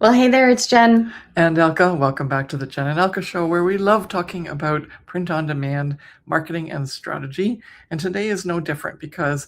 Well, hey there, it's Jen. And Elke, welcome back to the Jen and Elke Show, where we love talking about print on demand, marketing, and strategy. And today is no different because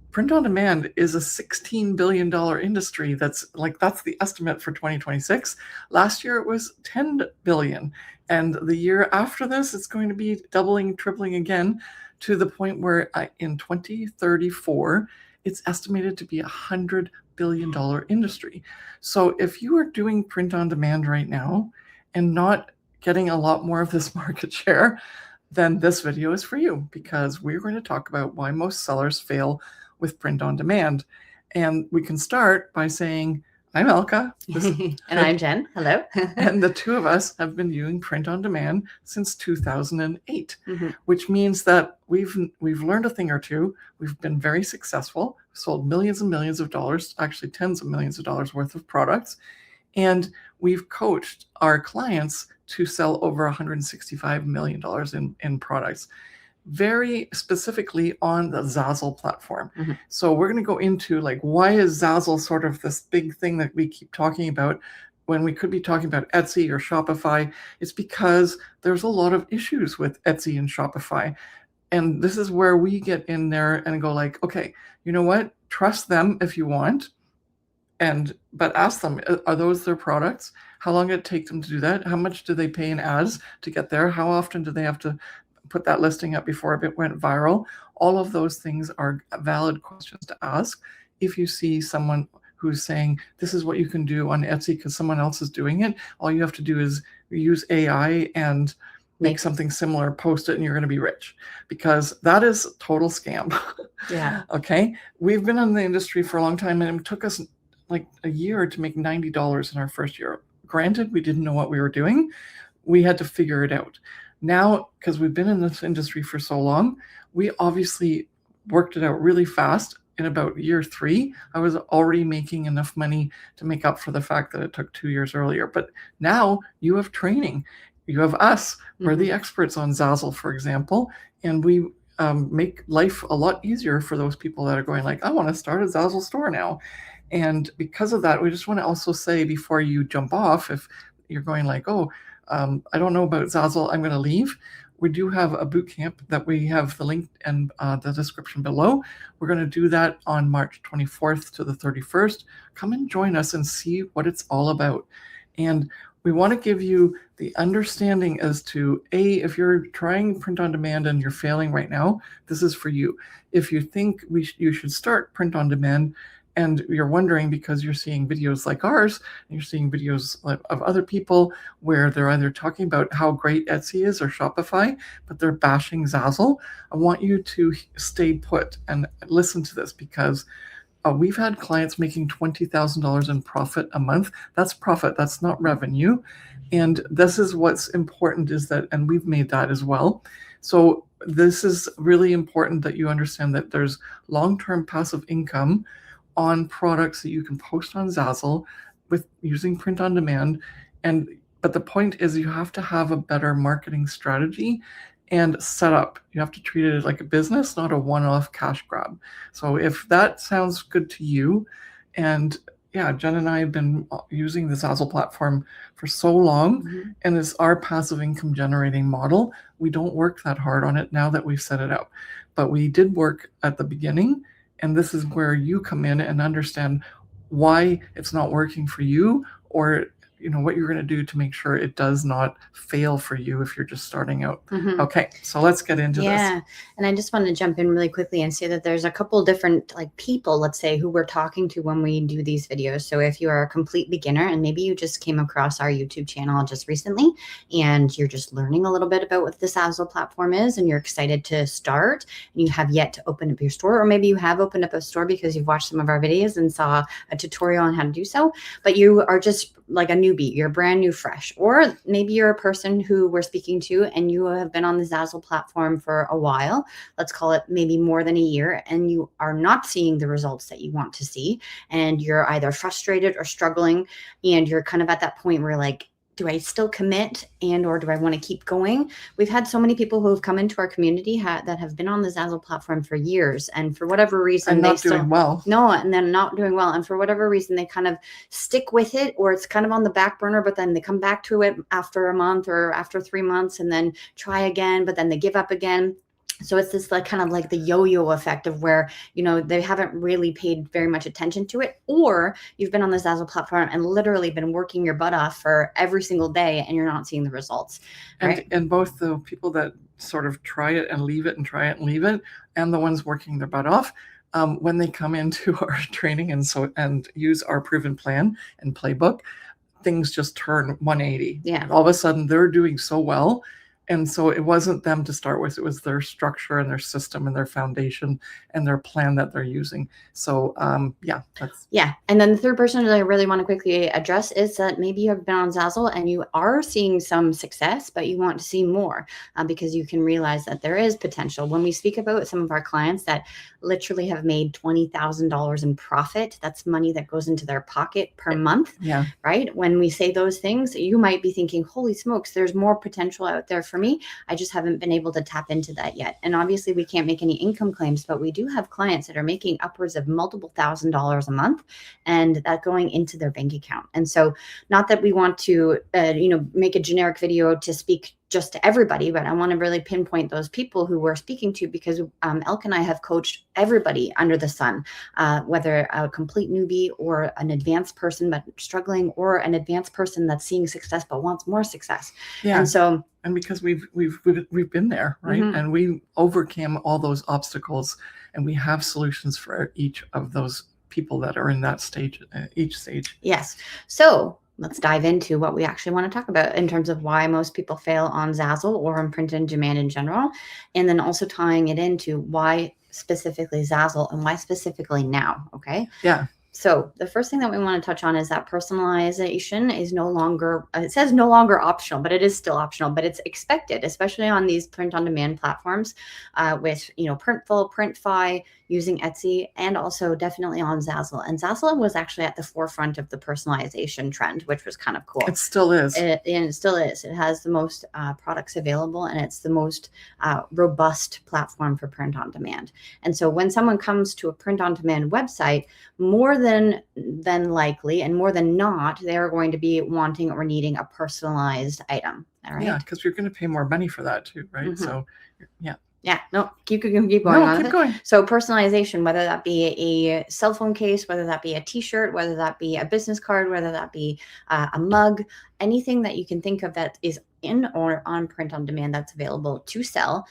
print on demand is a $16 billion industry. That's the estimate for 2026. Last year it was 10 billion. And the year after this, it's going to be doubling, tripling again to the point where in 2034, it's estimated to be $100 billion industry. So if you are doing print on demand right now and not getting a lot more of this market share, then this video is for you, because we're going to talk about why most sellers fail with print on demand. And we can start by saying, I'm Elke. And I'm Jen. Hello. And the two of us have been doing print on demand since 2008, which means that we've learned a thing or two. We've been very successful, sold millions and millions of dollars, actually tens of millions of dollars worth of products. And we've coached our clients to sell over $165 million in products, very specifically on the Zazzle platform. So we're going to go into why is Zazzle sort of this big thing that we keep talking about when we could be talking about Etsy or Shopify. It's because there's a lot of issues with Etsy and Shopify. And this is where we get in there and go okay, you know what? Trust them if you want. But ask them, are those their products? How long did it take them to do that? How much do they pay in ads to get there? How often do they have to put that listing up before it went viral? All of those things are valid questions to ask if you see someone who's saying, this is what you can do on Etsy because someone else is doing it. All you have to do is use AI and make something similar, post it, and you're going to be rich, because that is a total scam. Yeah. Okay. We've been in the industry for a long time, and it took us like a year to make $90 in our first year. Granted, we didn't know what we were doing. We had to figure it out. Now, because we've been in this industry for so long, we obviously worked it out really fast. In about year 3, I was already making enough money to make up for the fact that it took 2 years earlier. But now you have training. You have us. We're the experts on Zazzle, for example, and we make life a lot easier for those people that are going I want to start a Zazzle store now. And because of that, we just want to also say, before you jump off, if you're going I don't know about Zazzle, I'm going to leave. We do have a bootcamp that we have the link and the description below. We're going to do that on March 24th to the 31st. Come and join us and see what it's all about. And we want to give you the understanding as to, if you're trying print on demand and you're failing right now, this is for you. If you think you should start print on demand, and you're wondering because you're seeing videos like ours, and you're seeing videos of other people where they're either talking about how great Etsy is or Shopify, but they're bashing Zazzle, I want you to stay put and listen to this, because we've had clients making $20,000 in profit a month. That's profit. That's not revenue. And this is what's important, is that, and we've made that as well. So this is really important that you understand that there's long-term passive income on products that you can post on Zazzle with using print on demand. But the point is, you have to have a better marketing strategy and setup. You have to treat it like a business, not a one-off cash grab. So if that sounds good to you, and yeah, Jen and I have been using the Zazzle platform for so long, and it's our passive income generating model. We don't work that hard on it now that we've set it up, but we did work at the beginning. And this is where you come in and understand why it's not working for you, or what you're going to do to make sure it does not fail for you if you're just starting out. Okay, so let's get into this. Yeah, and I just want to jump in really quickly and say that there's a couple different people, let's say, who we're talking to when we do these videos. So if you are a complete beginner and maybe you just came across our YouTube channel just recently and you're just learning a little bit about what the Zazzle platform is and you're excited to start and you have yet to open up your store, or maybe you have opened up a store because you've watched some of our videos and saw a tutorial on how to do so, but you are just like a newbie, you're brand new, fresh, or maybe you're a person who we're speaking to and you have been on the Zazzle platform for a while, let's call it maybe more than a year, and you are not seeing the results that you want to see, and you're either frustrated or struggling, and you're kind of at that point where do I still commit or do I want to keep going? We've had so many people who have come into our community that have been on the Zazzle platform for years, and for whatever reason, and not doing well. No, and then not doing well. And for whatever reason, they kind of stick with it, or it's kind of on the back burner, but then they come back to it after a month or after 3 months and then try again, but then they give up again. So it's this like kind of like the yo-yo effect of where, they haven't really paid very much attention to it, or you've been on the Zazzle platform and literally been working your butt off for every single day and you're not seeing the results. Right? And both the people that sort of try it and leave it and try it and leave it, and the ones working their butt off, when they come into our training and use our proven plan and playbook, things just turn 180. Yeah. All of a sudden they're doing so well. And so it wasn't them to start with, it was their structure and their system and their foundation and their plan that they're using. So yeah. And then the third person that I really want to quickly address is that maybe you have been on Zazzle and you are seeing some success, but you want to see more because you can realize that there is potential. When we speak about some of our clients that literally have made $20,000 in profit, that's money that goes into their pocket per month. Yeah. Right. When we say those things, you might be thinking, holy smokes, there's more potential out there for me. I just haven't been able to tap into that yet. And obviously we can't make any income claims, but we do have clients that are making upwards of multiple $1,000s a month, and that going into their bank account. And so not that we want to, make a generic video to speak just to everybody, but I want to really pinpoint those people who we're speaking to, because Elke and I have coached everybody under the sun, whether a complete newbie or an advanced person but struggling, or an advanced person that's seeing success but wants more success. Yeah. And so, and because we've been there, right? Mm-hmm. And we overcame all those obstacles, and we have solutions for each of those people that are in that stage, each stage. Yes. So let's dive into what we actually want to talk about in terms of why most people fail on Zazzle or on print on demand in general, and then also tying it into why specifically Zazzle and why specifically now. Okay. Yeah. So the first thing that we want to touch on is that personalization is no longer, it says no longer optional, but it is still optional, but it's expected, especially on these print on demand platforms with, Printful, Printfy, using Etsy, and also definitely on Zazzle. And Zazzle was actually at the forefront of the personalization trend, which was kind of cool. It still is. It still is. It has the most products available, and it's the most robust platform for print on demand. And so when someone comes to a print on demand website, more than likely and more than not, they're going to be wanting or needing a personalized item. All right. Yeah, because you're going to pay more money for that too, right? Mm-hmm. So, yeah. Yeah, no, keep going on. Keep going. So personalization, whether that be a cell phone case, whether that be a t-shirt, whether that be a business card, whether that be a mug, anything that you can think of that is in or on print on demand that's available to sell,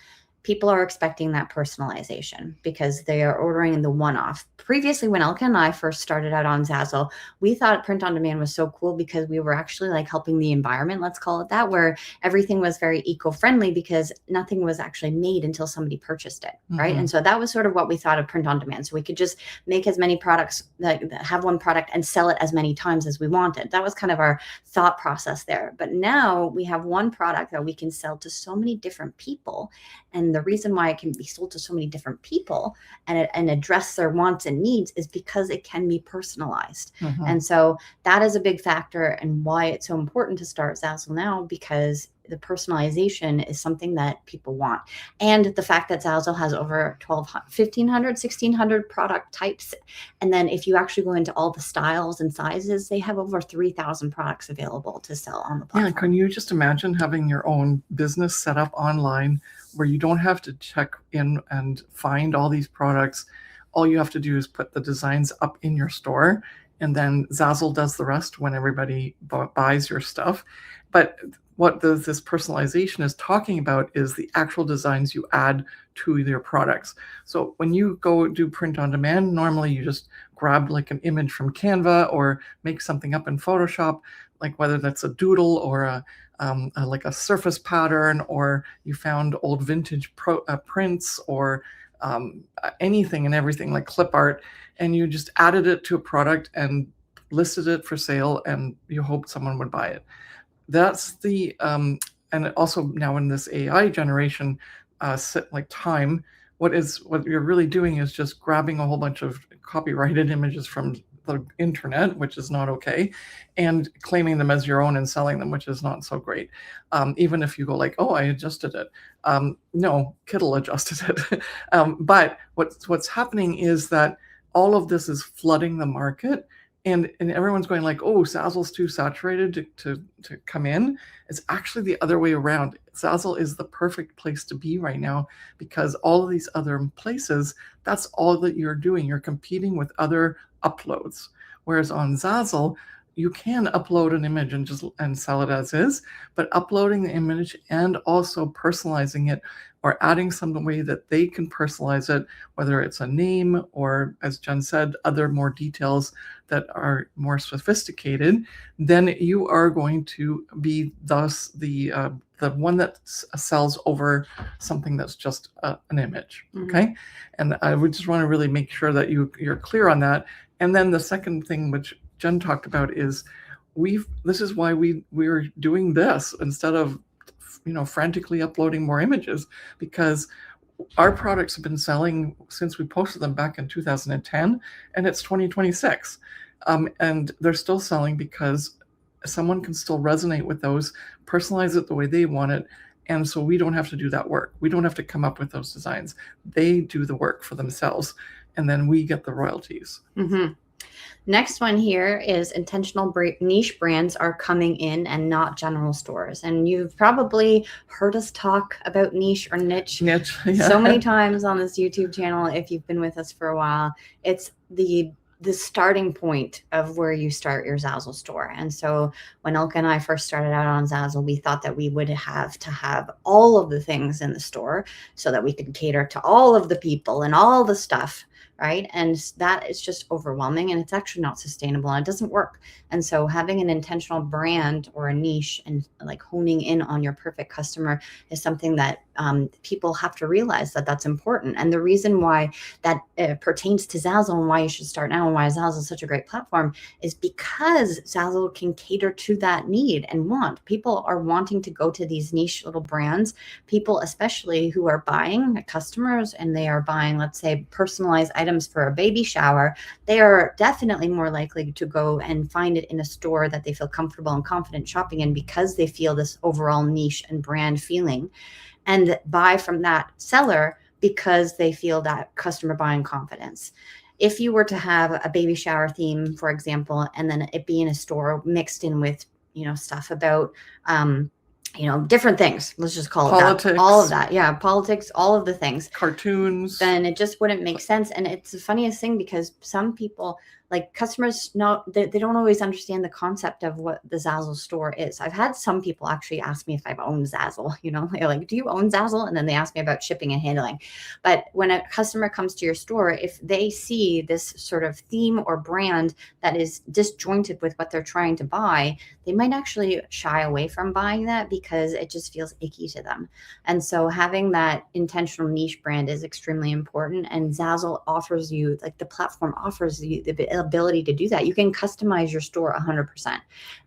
people are expecting that personalization because they are ordering the one-off. Previously, when Elke and I first started out on Zazzle, we thought print on demand was so cool because we were actually like helping the environment, let's call it that, where everything was very eco-friendly because nothing was actually made until somebody purchased it, right? Mm-hmm. And so that was sort of what we thought of print on demand. So we could just make as many products, that have one product and sell it as many times as we wanted. That was kind of our thought process there. But now we have one product that we can sell to so many different people. And the reason why it can be sold to so many different people and address their wants and needs is because it can be personalized. Mm-hmm. And so that is a big factor and why it's so important to start Zazzle now, because the personalization is something that people want. And the fact that Zazzle has over 1,500, 1,600 product types. And then if you actually go into all the styles and sizes, they have over 3,000 products available to sell on the platform. Yeah, can you just imagine having your own business set up online where you don't have to check in and find all these products? All you have to do is put the designs up in your store, and then Zazzle does the rest when everybody buys your stuff. But what this personalization is talking about is the actual designs you add to your products. So when you go do print on demand, normally you just grab like an image from Canva or make something up in Photoshop, like whether that's a doodle or like a surface pattern, or you found old vintage prints or anything and everything like clip art, and you just added it to a product and listed it for sale, and you hoped someone would buy it. That's the and also now in this AI generation like time, what you're really doing is just grabbing a whole bunch of copyrighted images from the internet, which is not okay, and claiming them as your own and selling them, which is not so great. Even if you go like, oh, I adjusted it. No, Kittle adjusted it. But what's happening is that all of this is flooding the market, and everyone's going like, oh, Zazzle's too saturated to come in. It's actually the other way around. Zazzle is the perfect place to be right now, because all of these other places, that's all that you're doing. You're competing with other uploads. Whereas on Zazzle, you can upload an image and sell it as is, but uploading the image and also personalizing it, or adding some way that they can personalize it, whether it's a name or, as Jen said, other more details that are more sophisticated, then you are going to be thus the one that sells over something that's just an image. Okay, and I would just want to really make sure that you're clear on that. And then the second thing, which Jen talked about, is this is why we're doing this instead of frantically uploading more images, because our products have been selling since we posted them back in 2010, and it's 2026, and they're still selling because someone can still resonate with those, personalize it the way they want it, and so we don't have to do that work. We don't have to come up with those designs. They do the work for themselves, and then we get the royalties. Mm-hmm. Next one here is intentional niche brands are coming in and not general stores. And you've probably heard us talk about niche or niche Yeah. so many times on this YouTube channel. If you've been with us for a while, it's the starting point of where you start your Zazzle store. And so when Elke and I first started out on Zazzle, we thought that we would have to have all of the things in the store so that we could cater to all of the people and all the stuff. Right. And that is just overwhelming, and it's actually not sustainable, and it doesn't work. And so having an intentional brand or a niche and like honing in on your perfect customer is something that people have to realize that that's important. And the reason why that pertains to Zazzle and why you should start now and why Zazzle is such a great platform is because Zazzle can cater to that need and want. People are wanting to go to these niche little brands, people especially who are buying, customers, and they are buying, let's say, personalized items for a baby shower. They are definitely more likely to go and find it in a store that they feel comfortable and confident shopping in, because they feel this overall niche and brand feeling, and buy from that seller because they feel that customer buying confidence. If you were to have a baby shower theme, for example, and then it be in a store mixed in with, stuff about, different things, let's just call it politics, that, all of that. Yeah. Politics, all of the things, cartoons, then it just wouldn't make sense. And it's the funniest thing, because some people, like customers, they don't always understand the concept of what the Zazzle store is. I've had some people actually ask me if I've owned Zazzle, they're like, do you own Zazzle? And then they ask me about shipping and handling. But when a customer comes to your store, if they see this sort of theme or brand that is disjointed with what they're trying to buy, they might actually shy away from buying that because it just feels icky to them. And so having that intentional niche brand is extremely important. And Zazzle offers you, like the platform offers you the ability to do that. You can customize your store 100%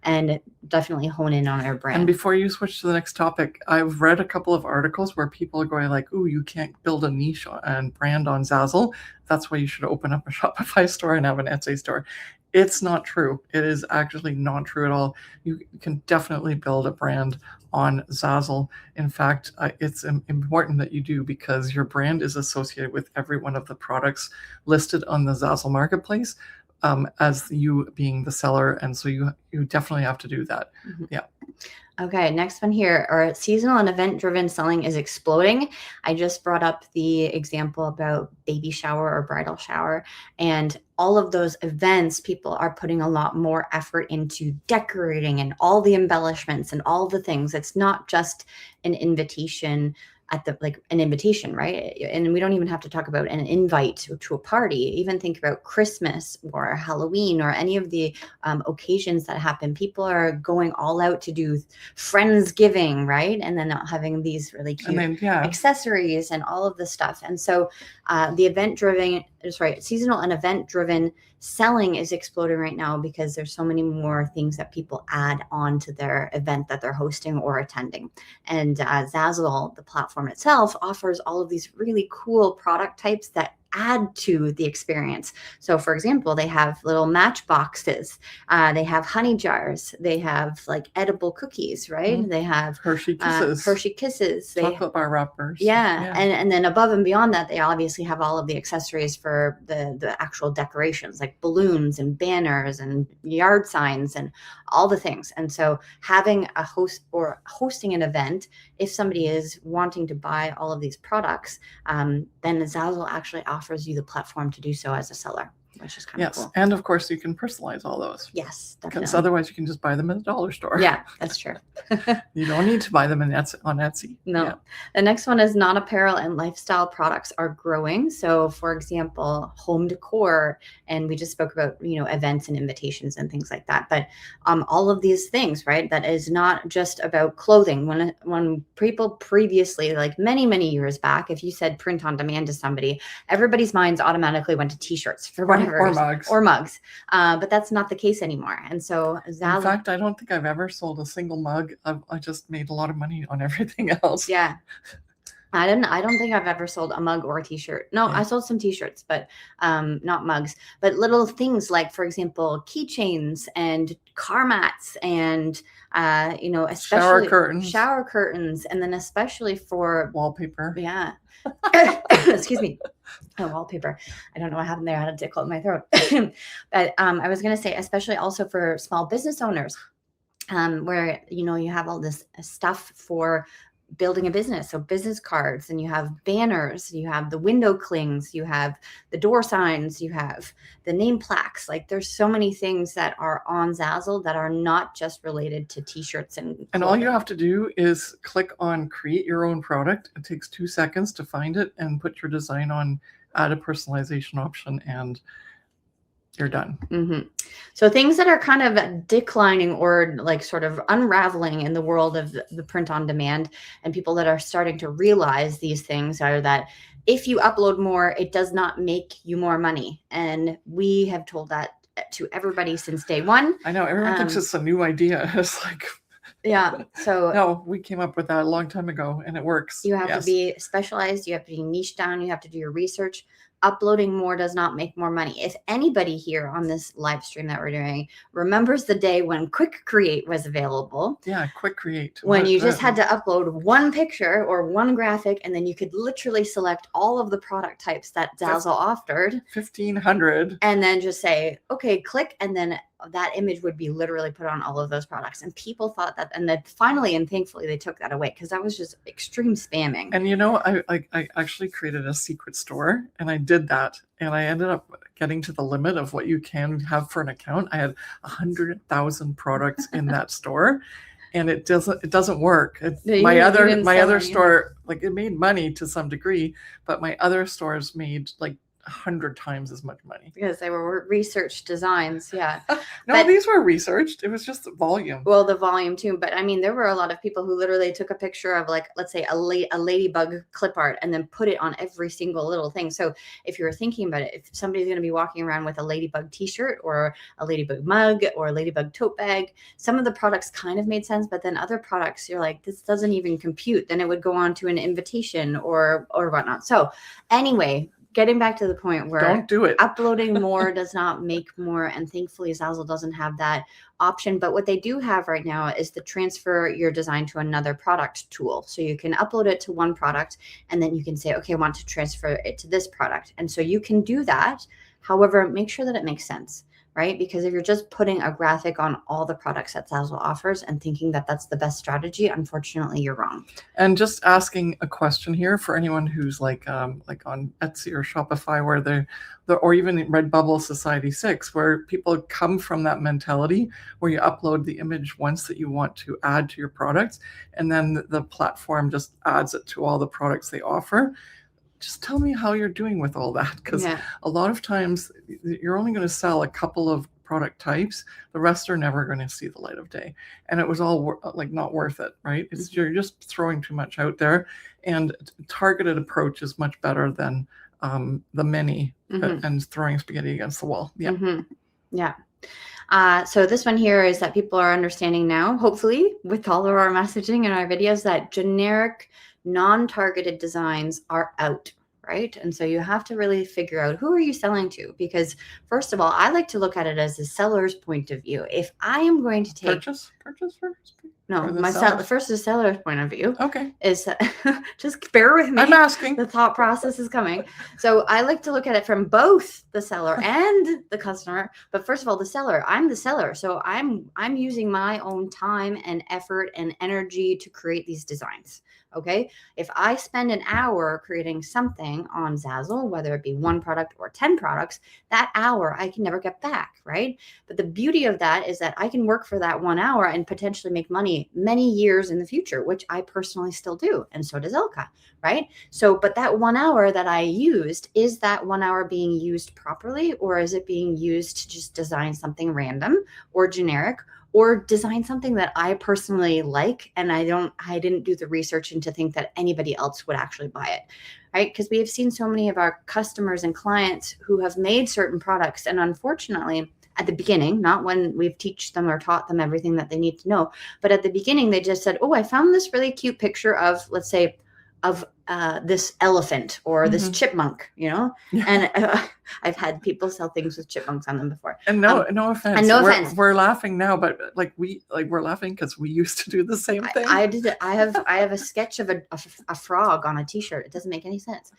and definitely hone in on our brand. And before you switch to the next topic, I've read a couple of articles where people are going like, ooh, you can't build a niche and brand on Zazzle. That's why you should open up a Shopify store and have an Etsy store. It's not true. It is actually not true at all. You can definitely build a brand on Zazzle. In fact, it's important that you do, because your brand is associated with every one of the products listed on the Zazzle marketplace, as you being the seller. And so you definitely have to do that. Mm-hmm. Yeah. Okay, next one here, our seasonal and event-driven selling is exploding. I just brought up the example about baby shower or bridal shower, and all of those events, people are putting a lot more effort into decorating and all the embellishments and all the things. It's not just an invitation an invitation, right? And we don't even have to talk about an invite to a party. Even think about Christmas or Halloween or any of the occasions that happen. People are going all out to do Friendsgiving, right? And then having these really cute accessories and all of the stuff. And so seasonal and event-driven selling is exploding right now because there's so many more things that people add on to their event that they're hosting or attending. And Zazzle, the platform itself, offers all of these really cool product types that add to the experience. So for example, they have little matchboxes, they have honey jars, they have like edible cookies, right? They have Hershey Kisses, chocolate bar wrappers. Yeah. And then above and beyond that, they obviously have all of the accessories for the actual decorations, like balloons and banners and yard signs and all the things. And so having a host or hosting an event, if somebody is wanting to buy all of these products, then Zazzle actually offers you the platform to do so as a seller, which is kind of cool. And of course you can personalize all those. Yes, definitely. Because otherwise you can just buy them at a dollar store. Yeah, that's true. You don't need to buy them on Etsy. No. Yeah. The next one is non-apparel and lifestyle products are growing. So for example, home decor, and we just spoke about, events and invitations and things like that. But all of these things, right? That is not just about clothing. When people previously, like many, many years back, if you said print on demand to somebody, everybody's minds automatically went to t-shirts for whatever. Or mugs. But that's not the case anymore. And so Zazzle, in fact, I don't think I've ever sold a single mug. I just made a lot of money on everything else. Yeah. I don't think I've ever sold a mug or a t-shirt. No, yeah. I sold some t-shirts, but not mugs. But little things like, for example, keychains and car mats and especially shower curtains, and then especially for wallpaper. Yeah. Excuse me. Oh, wallpaper. I don't know what happened there. I had a tickle in my throat. But I was going to say, especially also for small business owners, where, you have all this stuff for building a business. So business cards, and you have banners, you have the window clings, you have the door signs, you have the name plaques. Like there's so many things that are on Zazzle that are not just related to t-shirts and clothing. And all you have to do is click on create your own product. It takes 2 seconds to find it and put your design on, add a personalization option, and you're done. Mm-hmm. So things that are kind of declining or like sort of unraveling in the world of the print on demand, and people that are starting to realize these things, are that if you upload more, it does not make you more money. And we have told that to everybody since day one. I know everyone thinks it's a new idea. It's like, yeah. So no, we came up with that a long time ago, and it works. You have to be specialized. You have to be niche down. You have to do your research. Uploading more does not make more money. If anybody here on this live stream that we're doing remembers the day when Quick Create was available. Yeah, Quick Create. When you just had to upload one picture or one graphic, and then you could literally select all of the product types that Zazzle offered. 1,500. And then just say, okay, click, and then that image would be literally put on all of those products. And people thought that, and then finally and thankfully they took that away, because that was just extreme spamming. And I actually created a secret store, and I did that, and I ended up getting to the limit of what you can have for an account. I had 100,000 products in that store, and it doesn't work. My other store, like, it made money to some degree, but my other stores made like 100 times as much money, because they were research designs. Yeah. No, these were researched. It was just the volume. Well, the volume too. But I mean, there were a lot of people who literally took a picture of, like, let's say a ladybug clip art, and then put it on every single little thing. So if you were thinking about it, if somebody's going to be walking around with a ladybug t-shirt or a ladybug mug or a ladybug tote bag, some of the products kind of made sense, but then other products, you're like, this doesn't even compute. Then it would go on to an invitation or whatnot. So anyway, getting back to the point where don't do it. Uploading more does not make more. And thankfully, Zazzle doesn't have that option. But what they do have right now is the transfer your design to another product tool. So you can upload it to one product, and then you can say, okay, I want to transfer it to this product. And so you can do that. However, make sure that it makes sense, right? Because if you're just putting a graphic on all the products that Zazzle offers and thinking that that's the best strategy, unfortunately, you're wrong. And just asking a question here for anyone who's like on Etsy or Shopify, where or even Redbubble Society 6, where people come from that mentality where you upload the image once that you want to add to your products, and then the platform just adds it to all the products they offer. Just tell me how you're doing with all that, because a lot of times you're only going to sell a couple of product types. The rest are never going to see the light of day, and it was all not worth it, right? You're just throwing too much out there, and targeted approach is much better than the many and throwing spaghetti against the wall. Yeah. Mm-hmm. Yeah. So this one here is that people are understanding now, hopefully, with all of our messaging and our videos, that generic non-targeted designs are out, right? And so you have to really figure out, who are you selling to? Because first of all, I like to look at it as the seller's point of view. If I am going to take purchase first. no, the first the seller's point of view. Okay. Is just bear with me. I'm asking. The thought process is coming. So I like to look at it from both the seller and the customer. But first of all, the seller. I'm the seller, so I'm using my own time and effort and energy to create these designs. Okay. If I spend an hour creating something on Zazzle, whether it be one product or 10 products, that hour I can never get back, right? But the beauty of that is that I can work for that 1 hour and potentially make money many years in the future, which I personally still do. And so does Elke, right? So, but that 1 hour that I used, is that 1 hour being used properly, or is it being used to just design something random or generic, or design something that I personally like, and I didn't do the research into think that anybody else would actually buy it, right? Because we have seen so many of our customers and clients who have made certain products, and unfortunately, at the beginning, not when we've teach them or taught them everything that they need to know, but at the beginning, they just said, oh, I found this really cute picture of, let's say, of this elephant or this chipmunk, and I've had people sell things with chipmunks on them before. And no offense. And no offense. We're laughing now, but we're laughing because we used to do the same thing. I have a sketch of a frog on a t-shirt. It doesn't make any sense.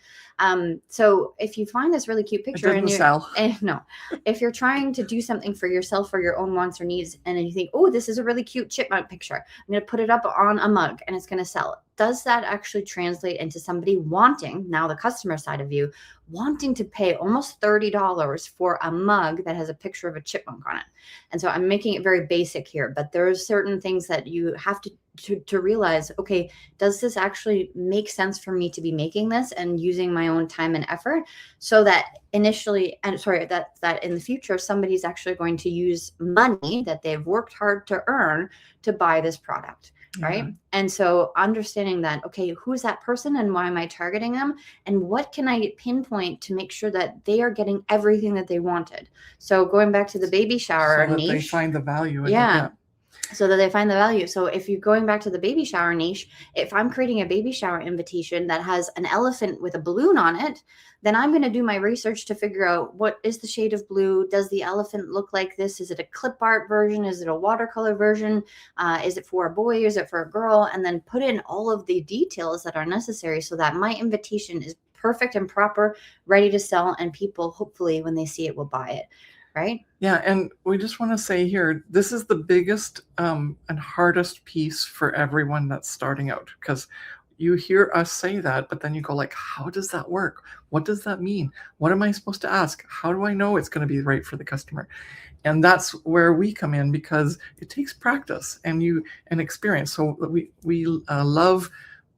So if you find this really cute picture, if you're trying to do something for yourself for your own wants or needs, and then you think, oh, this is a really cute chipmunk picture, I'm going to put it up on a mug and it's going to sell. Does that actually translate into somebody wanting, now the customer side of you, wanting to pay almost $30 for a mug that has a picture of a chipmunk on it? And so I'm making it very basic here, but there's certain things that you have to realize, okay, does this actually make sense for me to be making this and using my own time and effort, so that that in the future, somebody's actually going to use money that they've worked hard to earn to buy this product. Right. Yeah. And so understanding that, okay, who's that person and why am I targeting them? And what can I pinpoint to make sure that they are getting everything that they wanted? So going back to the baby shower so that niche. They find the value in it. it. So that they find the value. So if you're going back to the baby shower niche, if I'm creating a baby shower invitation that has an elephant with a balloon on it, then I'm going to do my research to figure out, what is the shade of blue? Does the elephant look like this? Is it a clip art version? Is it a watercolor version? Is it for a boy? Is it for a girl? And then put in all of the details that are necessary so that my invitation is perfect and proper, ready to sell, and people, hopefully, when they see it, will buy it. Right? Yeah. And we just want to say here, this is the biggest and hardest piece for everyone that's starting out, because you hear us say that, but then you go like, how does that work? What does that mean? What am I supposed to ask? How do I know it's going to be right for the customer? And that's where we come in, because it takes practice and experience. So we love,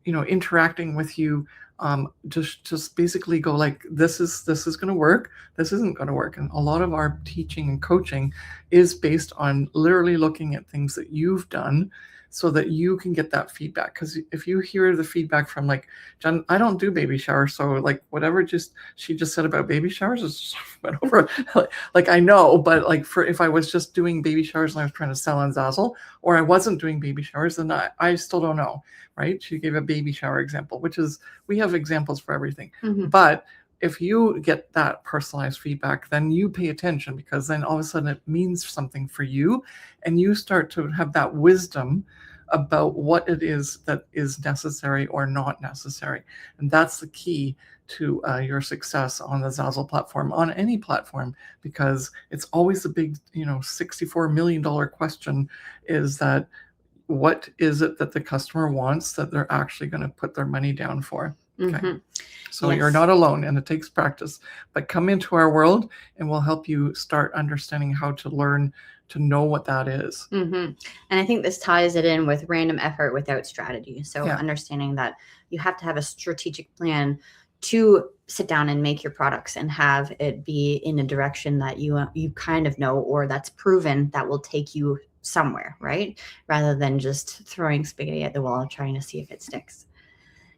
interacting with you. Just basically go like, this is going to work, this isn't going to work. And a lot of our teaching and coaching is based on literally looking at things that you've done, so that you can get that feedback. Because if you hear the feedback from like, Jen, I don't do baby showers, so like whatever she just said about baby showers is went over. Like I know, but like if I was just doing baby showers and I was trying to sell on Zazzle, or I wasn't doing baby showers, then I still don't know, right? She gave a baby shower example, which is, we have examples for everything. Mm-hmm. But if you get that personalized feedback, then you pay attention, because then all of a sudden it means something for you, and you start to have that wisdom about what it is that is necessary or not necessary. And that's the key to your success on the Zazzle platform, on any platform, because it's always the big, $64 million question, is that what is it that the customer wants that they're actually going to put their money down for? Okay. Mm-hmm. So yes. You're not alone, and it takes practice, but come into our world and we'll help you start understanding how to learn to know what that is. Mm-hmm. And I think this ties it in with random effort without strategy. So understanding that you have to have a strategic plan to sit down and make your products and have it be in a direction that you kind of know, or that's proven that will take you somewhere, right? Rather than just throwing spaghetti at the wall trying to see if it sticks.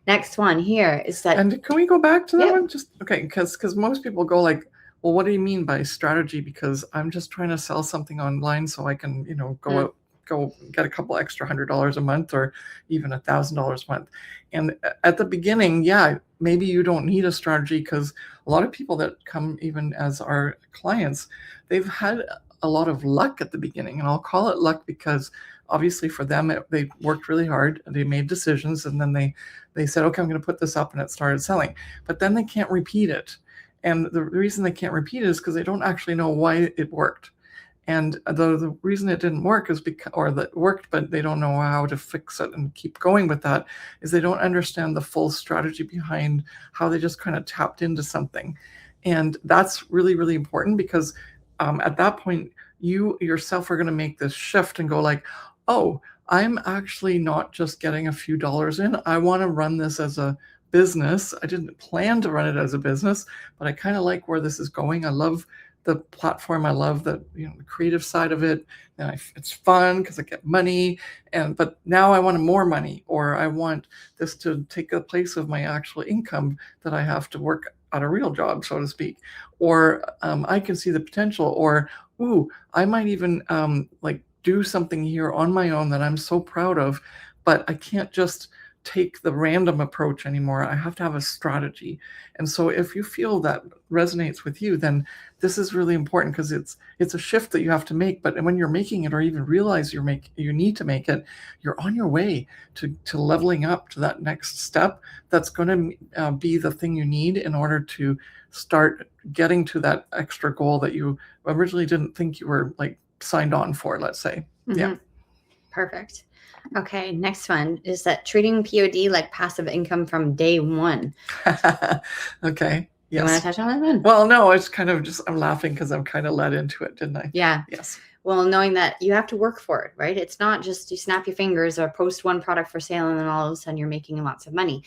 Next one here is that. And can we go back to that one? Just okay, because most people go like, well, what do you mean by strategy? Because I'm just trying to sell something online so I can, go out go get a couple extra $100 a month or even $1,000 a month. And at the beginning, yeah, maybe you don't need a strategy, because a lot of people that come even as our clients, they've had a lot of luck at the beginning. And I'll call it luck because obviously for them, they worked really hard and they made decisions, and then they said, okay, I'm going to put this up, and it started selling. But then they can't repeat it. And the reason they can't repeat it is because they don't actually know why it worked. And the reason it didn't work is because, or that it worked, but they don't know how to fix it and keep going with that, is they don't understand the full strategy behind how they just kind of tapped into something. And that's really, really important, because at that point, you yourself are going to make this shift and go like, oh, I'm actually not just getting a few dollars in. I want to run this as a business. I didn't plan to run it as a business, but I kind of like where this is going. I love the platform. I love the the creative side of it, and it's fun because I get money. But now I want more money, or I want this to take the place of my actual income that I have to work at a real job, so to speak. Or I can see the potential. Or I might even like do something here on my own that I'm so proud of, but I can't just take the random approach anymore. I have to have a strategy. And so if you feel that resonates with you, then this is really important, because it's a shift that you have to make. But when you're making it, or even realize you need to make it, you're on your way to leveling up to that next step. That's going to be the thing you need in order to start getting to that extra goal that you originally didn't think you were like signed on for, let's say. Mm-hmm. Yeah. Perfect. Okay, next one is that treating POD like passive income from day one. Okay. Yes. You want to touch on that one? Well, no, it's kind of just, I'm laughing because I'm kind of led into it, didn't I? Yeah. Yes. Well, knowing that you have to work for it, right? It's not just you snap your fingers or post one product for sale and then all of a sudden you're making lots of money.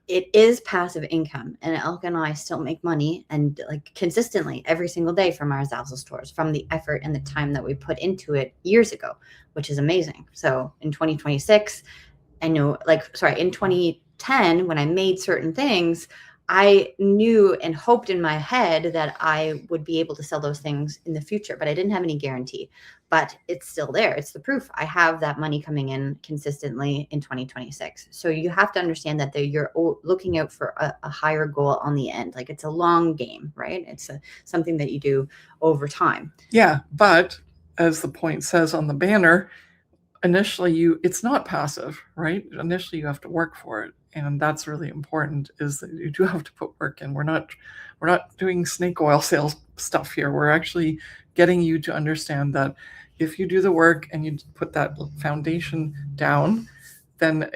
It is passive income, and Elke and I still make money, and like consistently every single day from our Zazzle stores, from the effort and the time that we put into it years ago, which is amazing. So in 2026, in 2010, when I made certain things, I knew and hoped in my head that I would be able to sell those things in the future, but I didn't have any guarantee. But it's still there. It's the proof. I have that money coming in consistently in 2026. So you have to understand that you're looking out for a higher goal on the end. Like, it's a long game, right? It's something that you do over time. Yeah, but as the point says on the banner, initially it's not passive, right? Initially you have to work for it. And that's really important, is that you do have to put work in. We're not doing snake oil sales stuff here. We're actually getting you to understand that if you do the work and you put that foundation down, then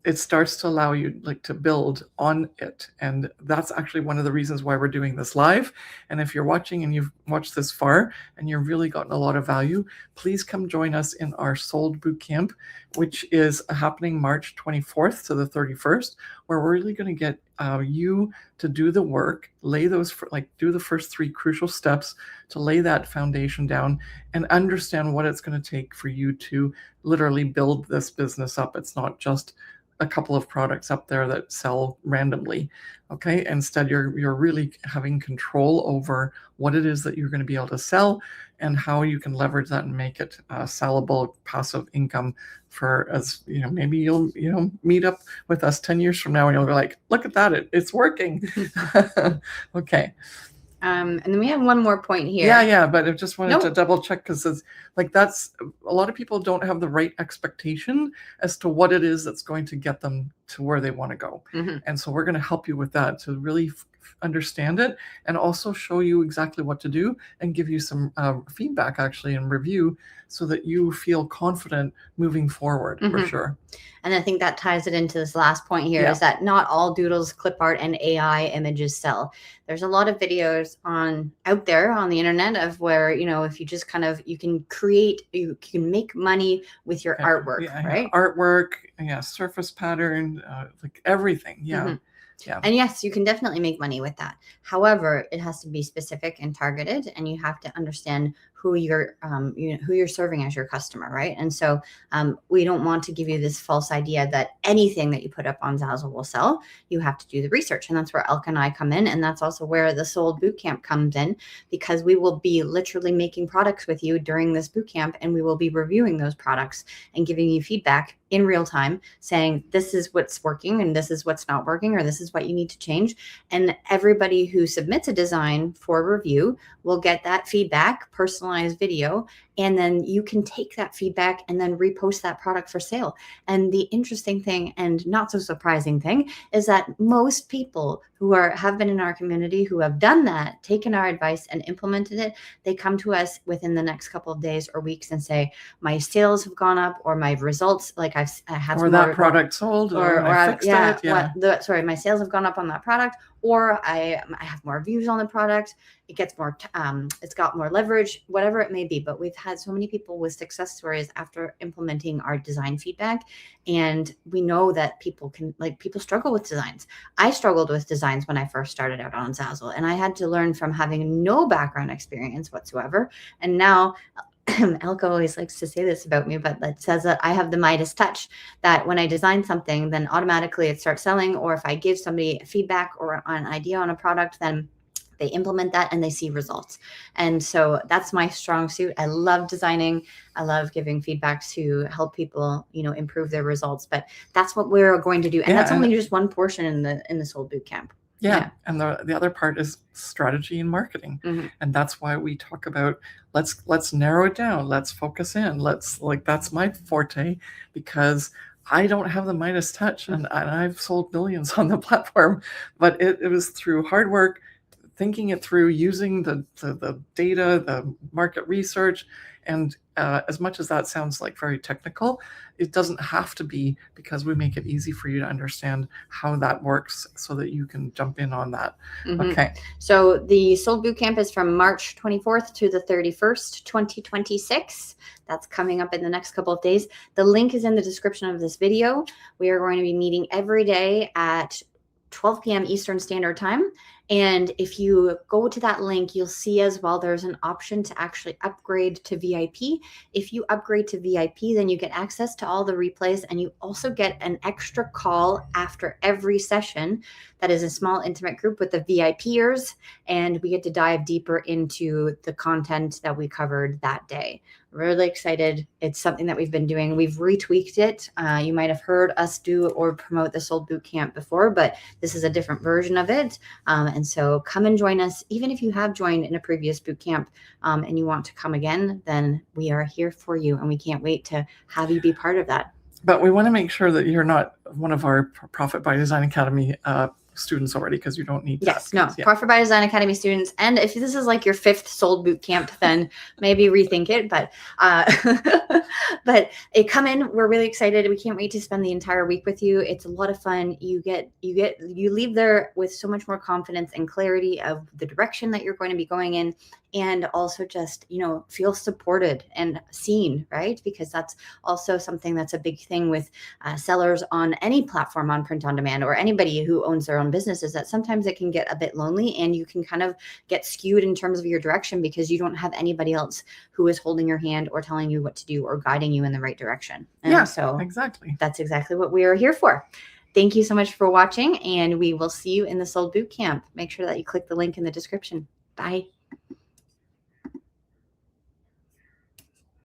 it starts to allow you like to build on it. And that's actually one of the reasons why we're doing this live. And if you're watching and you've watched this far and you've really gotten a lot of value, please come join us in our Sold Bootcamp, which is happening March 24th to the 31st, where we're really going to get you to do the work, do the first 3 crucial steps to lay that foundation down and understand what it's going to take for you to literally build this business up. It's not just a couple of products up there that sell randomly. Okay. Instead, you're really having control over what it is that you're going to be able to sell and how you can leverage that and make it sellable passive income for, as maybe you'll meet up with us 10 years from now and you'll be like, look at that, it's working. Okay. And then we have one more point here. Yeah, but I just wanted to double check, because it's like, that's a lot of people don't have the right expectation as to what it is that's going to get them to where they want to go. Mm-hmm. And so we're going to help you with that, to really understand it, and also show you exactly what to do and give you some feedback actually and review, so that you feel confident moving forward. Mm-hmm. For sure. And I think that ties it into this last point here, is that not all doodles, clip art, and AI images sell. There's a lot of videos out there on the internet of where, if you just you can make money with your artwork, right? Artwork, surface pattern, like everything. Yeah. Mm-hmm. Yeah. And yes, you can definitely make money with that. However, it has to be specific and targeted, and you have to understand who you're who you're serving as your customer, right? And so we don't want to give you this false idea that anything that you put up on Zazzle will sell. You have to do the research, and that's where Elke and I come in, and that's also where the Sold Bootcamp comes in, because we will be literally making products with you during this bootcamp, and we will be reviewing those products and giving you feedback in real time, saying this is what's working and this is what's not working, or this is what you need to change. And everybody who submits a design for review will get that feedback, personalized video, and then you can take that feedback and then repost that product for sale. And the interesting thing, and not so surprising thing, is that most people who have been in our community, who have done that, taken our advice and implemented it, they come to us within the next couple of days or weeks and say, my sales have gone up, or my results, like I have or that product sold, or I fixed it. Yeah. Sorry, my sales have gone up on that product, or I have more views on the product. It gets more, it's got more leverage, whatever it may be. But we've had so many people with success stories after implementing our design feedback. And we know that people struggle with designs. I struggled with designs when I first started out on Zazzle, and I had to learn from having no background experience whatsoever. And now Elke always likes to say this about me, but that says that I have the Midas touch, that when I design something, then automatically it starts selling. Or if I give somebody feedback or an idea on a product, then they implement that and they see results. And so that's my strong suit. I love designing. I love giving feedback to help people, improve their results. But that's what we're going to do. And that's only just one portion in the Sold Bootcamp. Yeah. And the other part is strategy and marketing. And that's why we talk about, let's narrow it down. Let's focus in. That's my forte, because I don't have the Midas touch, and I've sold millions on the platform, but it was through hard work, thinking it through, using the data, the market research. And as much as that sounds like very technical, it doesn't have to be, because we make it easy for you to understand how that works so that you can jump in on that. Okay. So the Sold Bootcamp is from March 24th to the 31st, 2026. That's coming up in the next couple of days. The link is in the description of this video. We are going to be meeting every day at 12 p.m. Eastern Standard Time. And if you go to that link, you'll see as well there's an option to actually upgrade to VIP. If you upgrade to VIP, then you get access to all the replays, and you also get an extra call after every session. That is a small intimate group with the VIPers, and we get to dive deeper into the content that we covered that day. Really excited. It's something that we've been doing. We've retweaked it. You might have heard us do or promote the Sold Bootcamp before, but this is a different version of it. And so come and join us. Even if you have joined in a previous bootcamp and you want to come again, then we are here for you, and we can't wait to have you be part of that. But we want to make sure that you're not one of our Profit by Design Academy students already, because you don't need that. Yes, no, Profit by Design Academy students. And if this is like your 5th Sold Bootcamp, then maybe rethink it. But come in. We're really excited. We can't wait to spend the entire week with you. It's a lot of fun. You leave there with so much more confidence and clarity of the direction that you're going to be going in, and also just, feel supported and seen, right? Because that's also something that's a big thing with sellers on any platform on print on demand, or anybody who owns their own business, is that sometimes it can get a bit lonely, and you can kind of get skewed in terms of your direction because you don't have anybody else who is holding your hand or telling you what to do or guiding you in the right direction. And so exactly, that's exactly what we are here for. Thank you so much for watching, and we will see you in the Sold Bootcamp. Make sure that you click the link in the description. Bye.